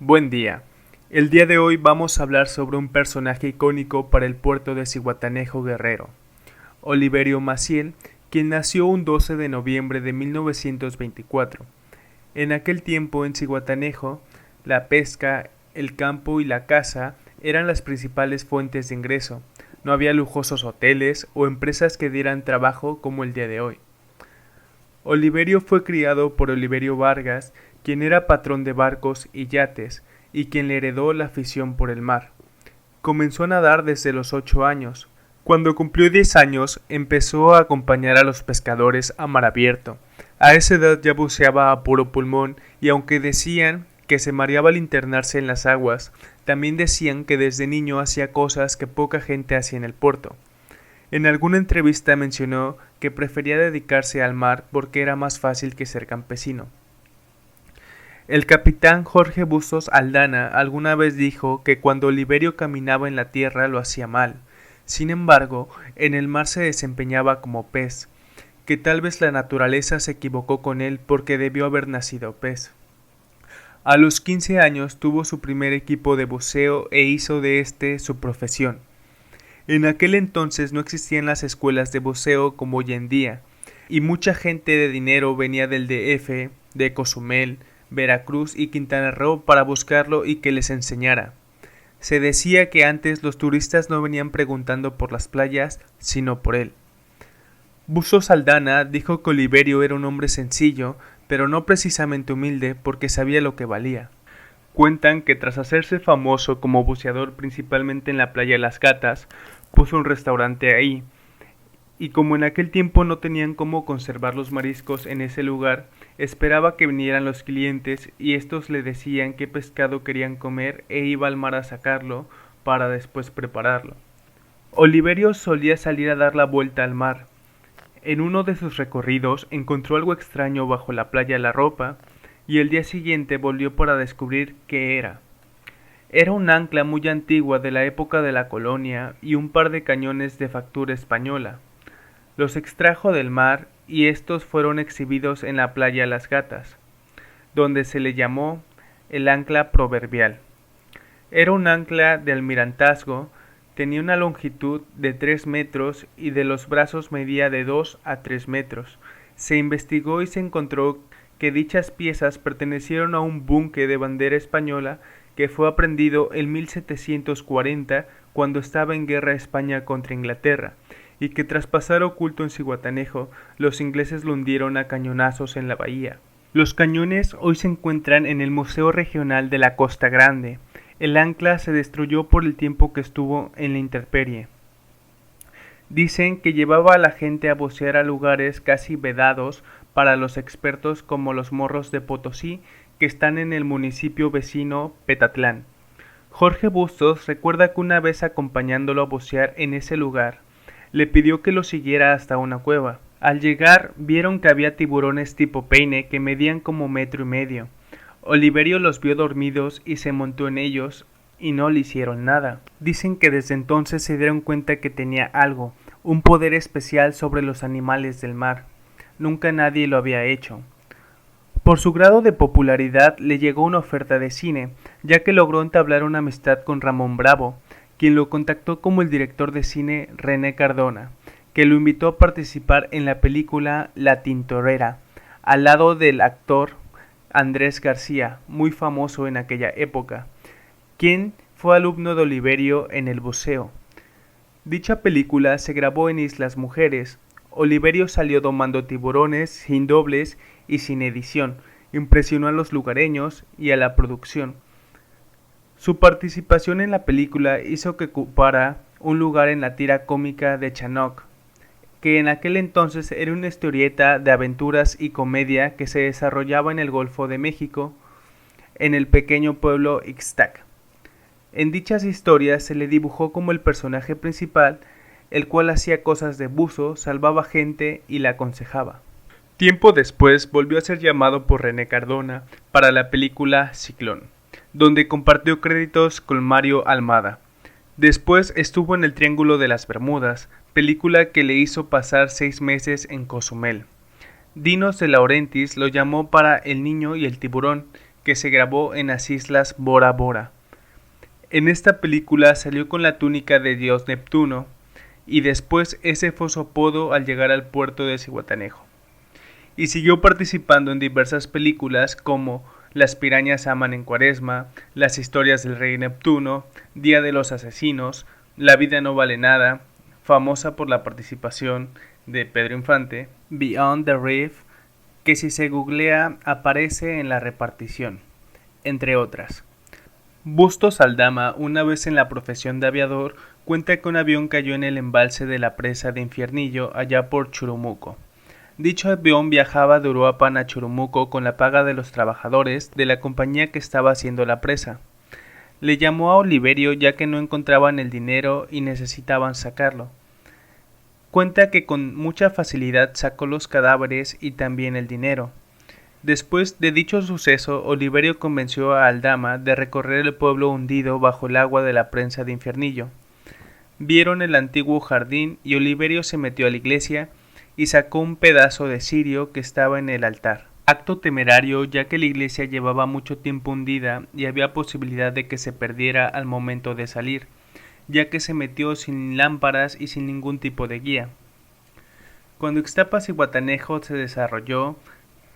Buen día. El día de hoy vamos a hablar sobre un personaje icónico para el puerto de Zihuatanejo, Guerrero, Oliverio Maciel, quien nació un 12 de noviembre de 1924. En aquel tiempo en Zihuatanejo, la pesca, el campo y la caza eran las principales fuentes de ingreso. No había lujosos hoteles o empresas que dieran trabajo como el día de hoy. Oliverio fue criado por Oliverio Vargas, quien era patrón de barcos y yates, y quien le heredó la afición por el mar. Comenzó a nadar desde los 8 años. Cuando cumplió 10 años, empezó a acompañar a los pescadores a mar abierto. A esa edad ya buceaba a puro pulmón, y aunque decían que se mareaba al internarse en las aguas, también decían que desde niño hacía cosas que poca gente hacía en el puerto. En alguna entrevista mencionó que prefería dedicarse al mar porque era más fácil que ser campesino. El capitán Jorge Bustos Aldana alguna vez dijo que cuando Oliverio caminaba en la tierra lo hacía mal. Sin embargo, en el mar se desempeñaba como pez, que tal vez la naturaleza se equivocó con él porque debió haber nacido pez. A los 15 años tuvo su primer equipo de buceo e hizo de este su profesión. En aquel entonces no existían las escuelas de buceo como hoy en día, y mucha gente de dinero venía del DF, de Cozumel, Veracruz y Quintana Roo para buscarlo y que les enseñara. Se decía que antes los turistas no venían preguntando por las playas, sino por él. Bustos Aldana dijo que Oliverio era un hombre sencillo, pero no precisamente humilde porque sabía lo que valía. Cuentan que tras hacerse famoso como buceador principalmente en la playa Las Gatas, puso un restaurante ahí, y como en aquel tiempo no tenían cómo conservar los mariscos en ese lugar, esperaba que vinieran los clientes y estos le decían qué pescado querían comer e iba al mar a sacarlo para después prepararlo. Oliverio solía salir a dar la vuelta al mar. En uno de sus recorridos encontró algo extraño bajo la playa La Ropa y el día siguiente volvió para descubrir qué era. Era un ancla muy antigua de la época de la colonia y un par de cañones de factura española. Los extrajo del mar y estos fueron exhibidos en la playa Las Gatas, donde se le llamó el ancla proverbial. Era un ancla de almirantazgo, tenía una longitud de 3 metros y de los brazos medía de 2 a 3 metros. Se investigó y se encontró que dichas piezas pertenecieron a un buque de bandera española que fue aprendido en 1740 cuando estaba en guerra España contra Inglaterra, y que tras pasar oculto en Zihuatanejo, los ingleses lo hundieron a cañonazos en la bahía. Los cañones hoy se encuentran en el Museo Regional de la Costa Grande. El ancla se destruyó por el tiempo que estuvo en la intemperie. Dicen que llevaba a la gente a bucear a lugares casi vedados para los expertos como los Morros de Potosí, que están en el municipio vecino Petatlán. Jorge Bustos recuerda que una vez acompañándolo a bucear en ese lugar, le pidió que lo siguiera hasta una cueva. Al llegar vieron que había tiburones tipo peine que medían como 1,5 metros. Oliverio los vio dormidos y se montó en ellos y no le hicieron nada. Dicen que desde entonces se dieron cuenta que tenía algo, un poder especial sobre los animales del mar. Nunca nadie lo había hecho. Por su grado de popularidad le llegó una oferta de cine, ya que logró entablar una amistad con Ramón Bravo, quien lo contactó como el director de cine René Cardona, que lo invitó a participar en la película La Tintorera, al lado del actor Andrés García, muy famoso en aquella época, quien fue alumno de Oliverio en el buceo. Dicha película se grabó en Islas Mujeres. Oliverio salió domando tiburones sin dobles y sin edición, impresionó a los lugareños y a la producción. Su participación en la película hizo que ocupara un lugar en la tira cómica de Chanoc, que en aquel entonces era una historieta de aventuras y comedia que se desarrollaba en el Golfo de México, en el pequeño pueblo Ixtac. En dichas historias se le dibujó como el personaje principal, el cual hacía cosas de buzo, salvaba gente y la aconsejaba. Tiempo después volvió a ser llamado por René Cardona para la película Ciclón, donde compartió créditos con Mario Almada. Después estuvo en El Triángulo de las Bermudas, película que le hizo pasar 6 meses en Cozumel. Dinos de Laurentiis lo llamó para El Niño y el Tiburón, que se grabó en las islas Bora Bora. En esta película salió con la túnica de dios Neptuno, y después ese fue su apodo al llegar al puerto de Zihuatanejo. Y siguió participando en diversas películas como Las pirañas aman en Cuaresma, Las historias del rey Neptuno, Día de los asesinos, La vida no vale nada, famosa por la participación de Pedro Infante, Beyond the Reef, que si se googlea aparece en la repartición, entre otras. Bustos Aldama, una vez en la profesión de aviador, cuenta que un avión cayó en el embalse de la presa de Infiernillo allá por Churumuco. Dicho avión viajaba de Uruapan a Churumuco con la paga de los trabajadores de la compañía que estaba haciendo la presa. Le llamó a Oliverio ya que no encontraban el dinero y necesitaban sacarlo. Cuenta que con mucha facilidad sacó los cadáveres y también el dinero. Después de dicho suceso, Oliverio convenció a Aldama de recorrer el pueblo hundido bajo el agua de la presa de Infiernillo. Vieron el antiguo jardín y Oliverio se metió a la iglesia y sacó un pedazo de cirio que estaba en el altar. Acto temerario, ya que la iglesia llevaba mucho tiempo hundida y había posibilidad de que se perdiera al momento de salir, ya que se metió sin lámparas y sin ningún tipo de guía. Cuando Ixtapas y Zihuatanejo se desarrolló,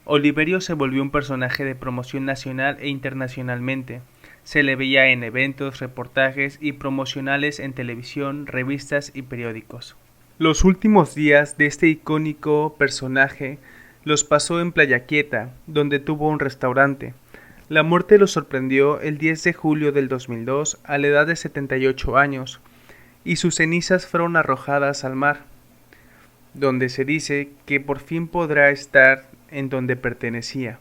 Oliverio se volvió un personaje de promoción nacional e internacionalmente. Se le veía en eventos, reportajes y promocionales en televisión, revistas y periódicos. Los últimos días de este icónico personaje los pasó en Playa Quieta, donde tuvo un restaurante. La muerte lo sorprendió el 10 de julio del 2002 a la edad de 78 años, y sus cenizas fueron arrojadas al mar, donde se dice que por fin podrá estar en donde pertenecía.